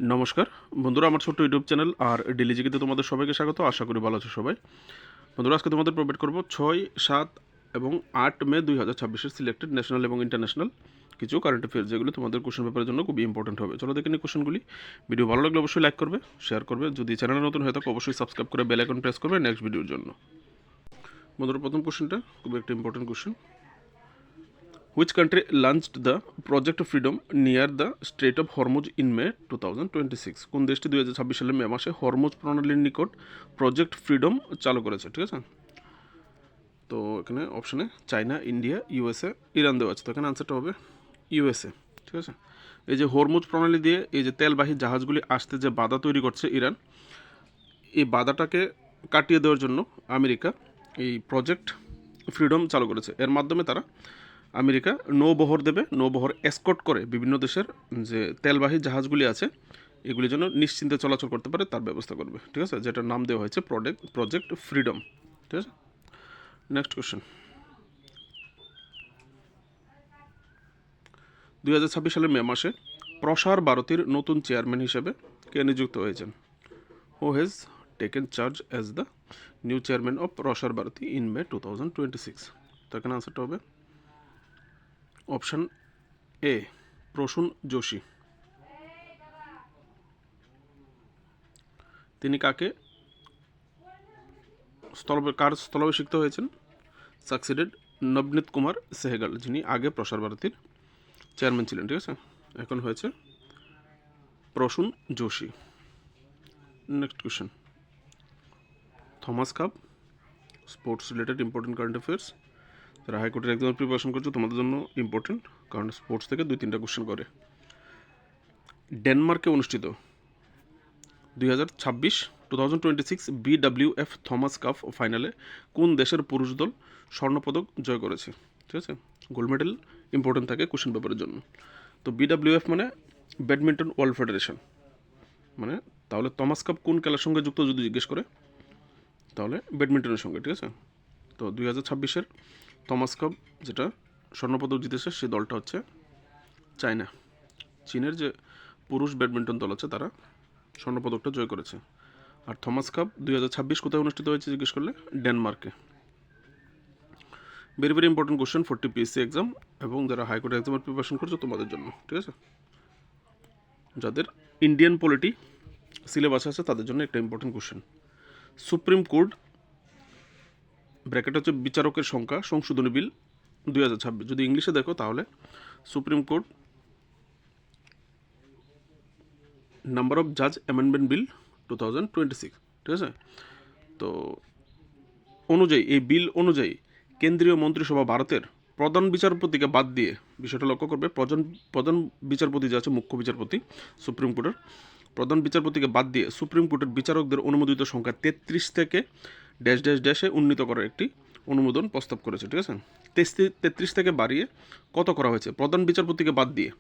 নমস্কার বন্ধুরা, আমার ছোট্ট ইউটিউব চ্যানেল আর ডেলি জিকেতে তোমাদের সবাইকে স্বাগত। আশা করি ভালো আছো সবাই। বন্ধুরা, আজকে তোমাদের প্রোভাইড করবো 6, 7 এবং 8 মে 2026 সিলেক্টেড ন্যাশনাল এবং ইন্টারন্যাশনাল কিছু কারেন্ট অ্যাফেয়ার্স, যেগুলো তোমাদের কোশ্চেন পেপারের জন্য খুবই ইম্পর্টেন্ট হবে। চলো দেখে নিই কোশ্চেনগুলি। ভিডিও ভালো লাগলে অবশ্যই লাইক করবে, শেয়ার করবে। যদি চ্যানেলে নতুন হয়ে থাকো অবশ্যই সাবস্ক্রাইব করে বেল আইকন প্রেস করবে নেক্সট ভিডিওর জন্য। বন্ধুরা, প্রথম কোশ্চেনটা খুবই একটা important question. Which country launched the Project Freedom near the Strait of Hormuz in May 2026? কোন দেশটি 2026 সালের মে মাসে হরমুজ প্রণালীর নিকট প্রজেক্ট ফ্রিডম চালু করেছে? ঠিক আছে, তো এখানে অপশানে চায়না, ইন্ডিয়া, ইউএসএ, ইরান দেওয়া আছে। তো এখানে আনসারটা হবে ইউএসএ। ঠিক আছে, এই যে হরমুজ প্রণালী দিয়ে এই যে তেলবাহী জাহাজগুলি আসতে যে বাধা তৈরি করছে ইরান, এই বাধাটাকে কাটিয়ে দেওয়ার জন্য আমেরিকা এই প্রজেক্ট ফ্রিডম চালু করেছে। এর মাধ্যমে তারা আমেরিকা নৌবহর দেবে, নৌবহর এসকর্ট করে বিভিন্ন দেশের যে তেলবাহী জাহাজগুলি আছে এগুলির জন্য নিশ্চিন্তে চলাচল করতে পারে তার ব্যবস্থা করবে। ঠিক আছে, যেটার নাম দেওয়া হয়েছে প্রজেক্ট ফ্রিডম। ঠিক আছে, নেক্সট কোশ্চেন। 2026 সালের মে মাসে প্রসার ভারতীর নতুন চেয়ারম্যান হিসেবে কে নিযুক্ত হয়েছেন? Who has taken charge as the new chairman of প্রসার ভারতী ইন মে 2026? তো এখানে আনসারটা হবে অপশান এ, প্রসূন যোশী। তিনি কাকে স্থলাভিষিক্ত হয়েছেন? সাকসিডেড নবনীত কুমার সেহগাল, যিনি আগে প্রসার ভারতীর চেয়ারম্যান ছিলেন। ঠিক আছে, এখন হয়েছে Prasun Joshi. Next question. Thomas cup sports related important current affairs, যারা হাইকোর্টের এক্সামের প্রিপারেশন করছো তোমাদের জন্য ইম্পর্টেন্ট, কারণ স্পোর্টস থেকে 2-3টা কোশ্চেন করে। ডেনমার্কে অনুষ্ঠিত 2026 BWF থমাস কাপ ফাইনালে কোন দেশের পুরুষ দল স্বর্ণপদক জয় করেছে? ঠিক আছে, গোল্ড মেডেল ইম্পর্টেন্ট থাকে কোশ্চেন পেপারের জন্য। তো BWF মানে ব্যাডমিন্টন ওয়ার্ল্ড ফেডারেশন, মানে তাহলে থমাস কাপ কোন খেলার সঙ্গে যুক্ত যদি জিজ্ঞেস করে তাহলে ব্যাডমিন্টনের সঙ্গে। ঠিক আছে, তো 2026 থমাস কাপ যেটা স্বর্ণপদক জিতেছে সেই দলটা হচ্ছে চায়না। চীনের যে পুরুষ ব্যাডমিন্টন দল আছে তারা স্বর্ণপদকটা জয় করেছে। আর থমাস কাপ 2026 কোথায় অনুষ্ঠিত হয়েছে জিজ্ঞেস করলে ডেনমার্কে। Very very important question for TPSC exam এবং যারা হাইকোর্ট এক্সামের প্রিপারেশন করছো তোমাদের জন্য। ঠিক আছে, যাদের ইন্ডিয়ান পলিটি সিলেবাস আছে তাদের জন্য একটা important question. Supreme court bracket হচ্ছে বিচারকের সংখ্যা সংশোধনী বিল 2026, যদি ইংলিশে দেখো তাহলে সুপ্রিম কোর্ট নাম্বার অফ জাজ অ্যামেন্ডমেন্ট বিল 2026। ঠিক আছে, তো অনুযায়ী এই বিল অনুযায়ী কেন্দ্রীয় মন্ত্রিসভা ভারতের প্রধান বিচারপতিকে বাদ দিয়ে, বিষয়টা লক্ষ্য করবে, প্রধান বিচারপতি যে আছে মুখ্য বিচারপতি সুপ্রিম কোর্টের, প্রধান বিচারপতিকে বাদ দিয়ে সুপ্রিম কোর্টের বিচারকদের অনুমোদিত সংখ্যা 33 থেকে ড্যাশ ড্যাশ ড্যাশে উন্নীত করার একটি অনুমোদন প্রস্তাব করেছে। ঠিক আছে, 33 থেকে বাড়িয়ে কত করা হয়েছে? প্রধান বিচারপতিকে বাদ দিয়ে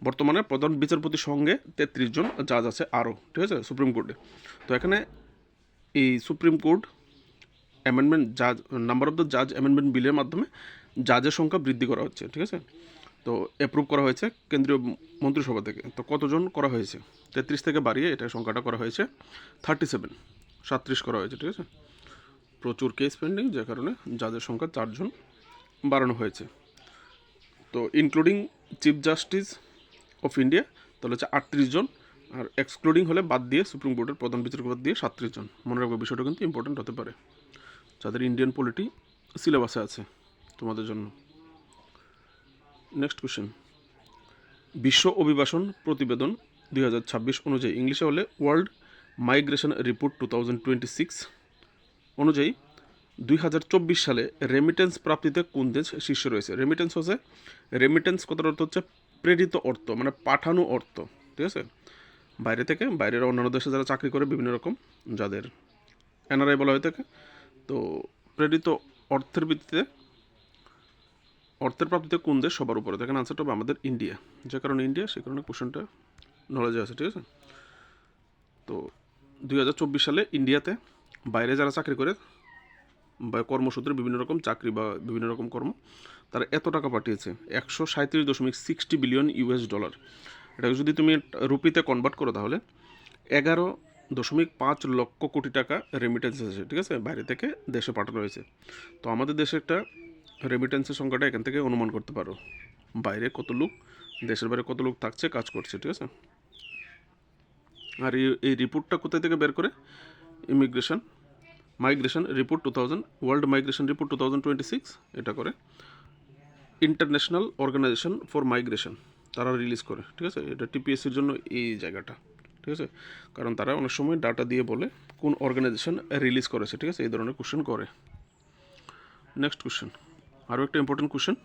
বর্তমানে প্রধান বিচারপতির সঙ্গে 33 জন জাজ আছে আরও। ঠিক আছে, সুপ্রিম কোর্টে। তো এখানে এই সুপ্রিম কোর্ট অ্যামেন্ডমেন্ট জাজ নাম্বার অফ দ্য জাজ অ্যামেন্ডমেন্ট বিলের মাধ্যমে জাজের সংখ্যা বৃদ্ধি করা হচ্ছে। ঠিক আছে, তো অ্যাপ্রুভ করা হয়েছে কেন্দ্রীয় মন্ত্রিসভা থেকে। তো কতজন করা হয়েছে? 33 থেকে বাড়িয়ে এটা সংখ্যাটা করা হয়েছে 37 করা হয়েছে। ঠিক আছে, প্রচুর কেস পেন্ডিং, যে কারণে জাজের সংখ্যা 4 জন বাড়ানো হয়েছে। তো including chief justice of India তাহলে হচ্ছে 38 জন, আর এক্সক্লুডিং হলে বাদ দিয়ে সুপ্রিম কোর্টের প্রধান বিচারপতি বাদ দিয়ে 37 জন। মনে রাখবে বিষয়টা কিন্তু ইম্পর্টেন্ট হতে পারে যাদের ইন্ডিয়ান পলিটি সিলেবাসে আছে তোমাদের জন্য। Next question. বিশ্ব অভিবাসন প্রতিবেদন 2026 অনুযায়ী, ইংলিশে হলে ওয়ার্ল্ড মাইগ্রেশন রিপোর্ট 2026 অনুযায়ী 2024 সালে রেমিটেন্স প্রাপ্তিতে কোন দেশ শীর্ষে রয়েছে? রেমিটেন্স হচ্ছে, রেমিটেন্স কথার অর্থ হচ্ছে প্রেরিত অর্থ, মানে পাঠানো অর্থ। ঠিক আছে, বাইরে থেকে, বাইরের অন্যান্য দেশে যারা চাকরি করে বিভিন্ন রকম, যাদের এনআরআই বলা হয়ে থাকে, তো প্রেরিত অর্থের ভিত্তিতে অর্থের প্রাপ্তিতে কোন দেশ সবার উপরে? দেখেন আনসারটা হবে আমাদের ইন্ডিয়া, যে কারণে ইন্ডিয়া, সে কারণে কোশ্চেনটা নলেজে আছে। ঠিক আছে, তো 2024 সালে ইন্ডিয়াতে বাইরে যারা চাকরি করে বা কর্মসূত্রে বিভিন্ন রকম চাকরি বা বিভিন্ন রকম কর্ম, তারা এত টাকা পাঠিয়েছে, $137.60 বিলিয়ন। এটাকে যদি তুমি রুপিতে কনভার্ট করো তাহলে 11.5 লক্ষ কোটি টাকা রেমিটেন্স এসেছে, ঠিক আছে, বাইরে থেকে দেশে পাঠানো হয়েছে। তো আমাদের দেশে একটা রেমিটেন্সের সংখ্যাটা এখান থেকে অনুমান করতে পারো, বাইরে কত লোক, দেশের বাইরে কত লোক থাকছে, কাজ করছে, ঠিক আছে। আর এই রিপোর্টটা কোথায় থেকে বের করে? Migration report 2000, world migration report 2026 এটা করে ইন্টারন্যাশনাল অর্গানাইজেশন ফর মাইগ্রেশন, তারা রিলিজ করে, ঠিক আছে। এটা টিপিএসসির জন্য এই জায়গাটা, ঠিক আছে, কারণ তারা অনেক সময় ডাটা দিয়ে বলে কোন অর্গানাইজেশন রিলিজ করেছে, ঠিক আছে, এই ধরনের কোশ্চেন করে। নেক্সট কোশ্চেন, আরও একটা important question,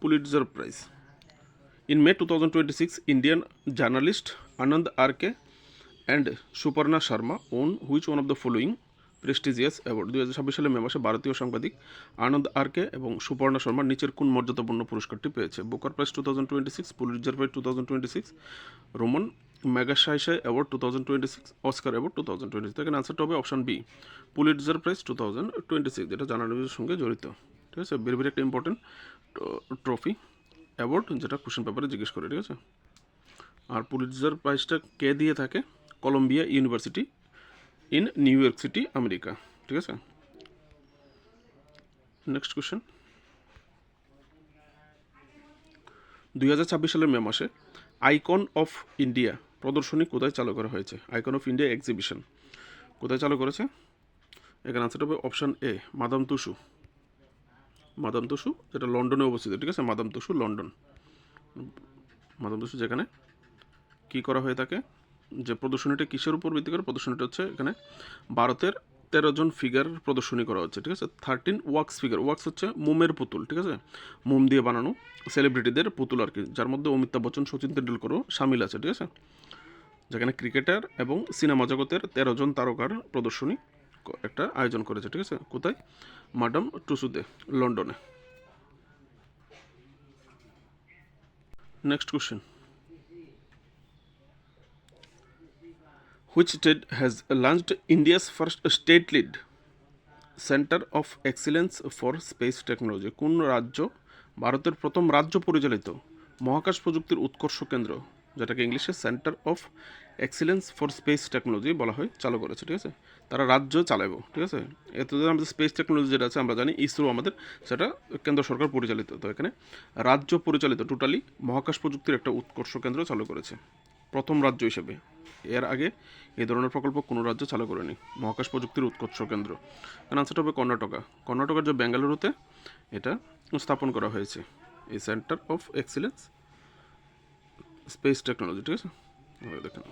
পুলিটজার prize. In May 2026, Indian journalist Anand R.K. and Suparna Sharma won which one of the following prestigious award? 2026 সালে মে মাসে ভারতীয় সাংবাদিক আনন্দ আর.কে এবং সুপর্ণা শর্মা নিচের কোন মর্যাদাপূর্ণ পুরস্কারটি পেয়েছে? Booker prize 2026, Pulitzer prize 2026, Ramon Magsaysay award 2026, Oscar award 2026। এখানে আনসারটা হবে অপশন বি, পুলিটজার প্রাইজ 2026, যেটা জার্নালিজমের সঙ্গে জড়িত, ঠিক আছে। ভেরি ভেরি একটা ইম্পর্টেন্ট ট্রফি অ্যাওয়ার্ড, যেটা কোশ্চেন পেপারে জিজ্ঞেস করে, ঠিক আছে। আর পুলিটজার প্রাইজটা কে দিয়ে থাকে? Columbia University in New York City, America, ঠিক আছে। নেক্সট কোশ্চেন, 2026 সালের মে মাসে আইকন অফ ইন্ডিয়া প্রদর্শনী কোথায় চালু করা হয়েছে? আইকন অফ ইন্ডিয়া এক্সিবিশন কোথায় চালু করেছে? এখানে আনসারটা হবে অপশান এ, মাদাম তুসু, যেটা লন্ডনে অবস্থিত, ঠিক আছে, madame Tusu London. Madame Tusu যেখানে কী করা হয়ে থাকে, যে প্রদর্শনীটা কিসের উপর ভিত্তি করে? প্রদর্শনীটা হচ্ছে এখানে ভারতের 13 জন ফিগার প্রদর্শনী করা হচ্ছে, ঠিক আছে। 13 ওয়াক্স ফিগার, ওয়াক্স হচ্ছে মোমের পুতুল, ঠিক আছে, মোম দিয়ে বানানো সেলিব্রিটিদের পুতুল আর কি, যার মধ্যে অমিতাভ বচ্চন, সচিন তেন্ডুলকরও সামিল আছে, ঠিক আছে। যেখানে ক্রিকেটার এবং সিনেমা জগতের 13 জন তারকার প্রদর্শনী একটা আয়োজন করেছে, ঠিক আছে। কোথায়? মাদাম টুসুতে, লন্ডনে। Next question, which state has launched India's first state-led Center of Excellence for Space Technology? কোন রাজ্য ভারতের প্রথম রাজ্য পরিচালিত মহাকাশ প্রযুক্তির উৎকর্ষ কেন্দ্র, যেটাকে ইংলিশে centre of excellence for space technology বলা হয়, চালু করেছে, ঠিক আছে। তারা রাজ্য চালাবো, ঠিক আছে। এতদিন আমাদের স্পেস টেকনোলজি যেটা আছে আমরা জানি ইসরো আমাদের, সেটা কেন্দ্র সরকার পরিচালিত, তো এখানে রাজ্য পরিচালিত টোটালি মহাকাশ প্রযুক্তির একটা উৎকর্ষ কেন্দ্র চালু করেছে প্রথম রাজ্য হিসেবে। এর আগে এই ধরনের প্রকল্প কোনো রাজ্য চালু করেনি, মহাকাশ প্রযুক্তির উৎকর্ষ কেন্দ্র। আনসারটা হবে কর্ণাটকার যে বেঙ্গালুরুতে এটা স্থাপন করা হয়েছে, এই centre of excellence space technology, ঠিক আছে। দেখেন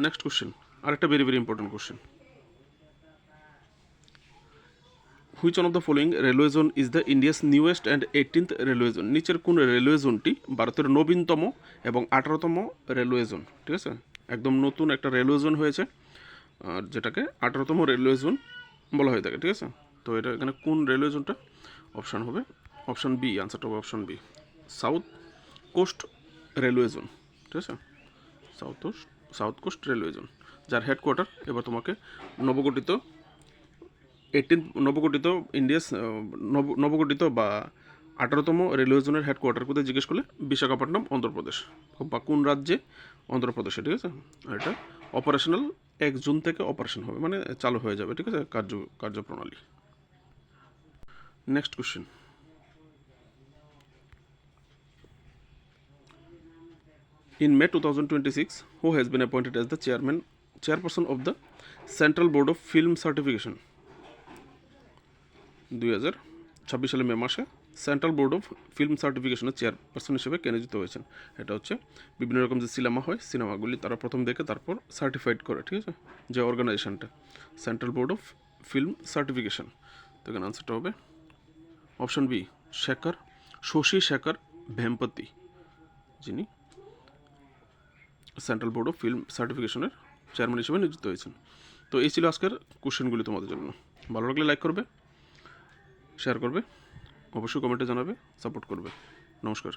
নেক্সট কোশ্চেন, আরেকটা very very important question, which one of the following railway zone is the India's newest and 18th railway zone? নিচের কোন রেলওয়ে জোনটি ভারতের নবীনতম এবং 18তম রেলওয়ে জোন, ঠিক আছে। একদম নতুন একটা রেলওয়ে জোন হয়েছে, আর যেটাকে 18তম রেলওয়ে জোন বলা হয়ে থাকে, ঠিক আছে। তো এটা এখানে কোন রেলওয়ে জোনটা? অপশান হবে অপশান বি, আনসারটা হবে option B, South Coast Railway zone, ঠিক আছে, সাউথ কোস্ট রেলওয়ে জোন, যার হেডকোয়ার্টার এবার তোমাকে নবগঠিত বা 18তম রেলওয়ে জোনের হেডকোয়ার্টার কোথায় জিজ্ঞেস করলে বিশাখাপট্টনম, অন্ধ্রপ্রদেশ, বা কোন রাজ্যে? অন্ধ্রপ্রদেশে, ঠিক আছে। আর এটা অপারেশনাল 1 জুন থেকে অপারেশন হবে, মানে চালু হয়ে যাবে, ঠিক আছে, কার্যপ্রণালী। Next question, in May 2026, who has been appointed as the chairperson of the Central Board of Film Certification? 2026 সালে মে মাসে সেন্ট্রাল বোর্ড অফ ফিল্ম সার্টিফিকেশনের চেয়ারপারসন হিসেবে কে নিযুক্ত হয়েছেন? এটা হচ্ছে বিভিন্ন রকম যে সিনেমা হয়, সিনেমাগুলি তারা প্রথম দেখে তারপর সার্টিফাইড করে, ঠিক আছে, যে অর্গানাইজেশনটা central board of film certification. তো এখানে আনসারটা হবে অপশন বি, শশী শেখর ভেমপতি, যিনি সেন্ট্রাল বোর্ড অফ ফিল্ম সার্টিফিকেশনের চেয়ারম্যান হিসেবে নিযুক্ত হয়েছেন। তো এই ছিল আজকের কোশ্চেনগুলি তোমাদের জন্য। ভালো লাগলে লাইক করবে, শেয়ার করবে, অবশ্যই কমেন্টে জানাবে, সাপোর্ট করবে। নমস্কার।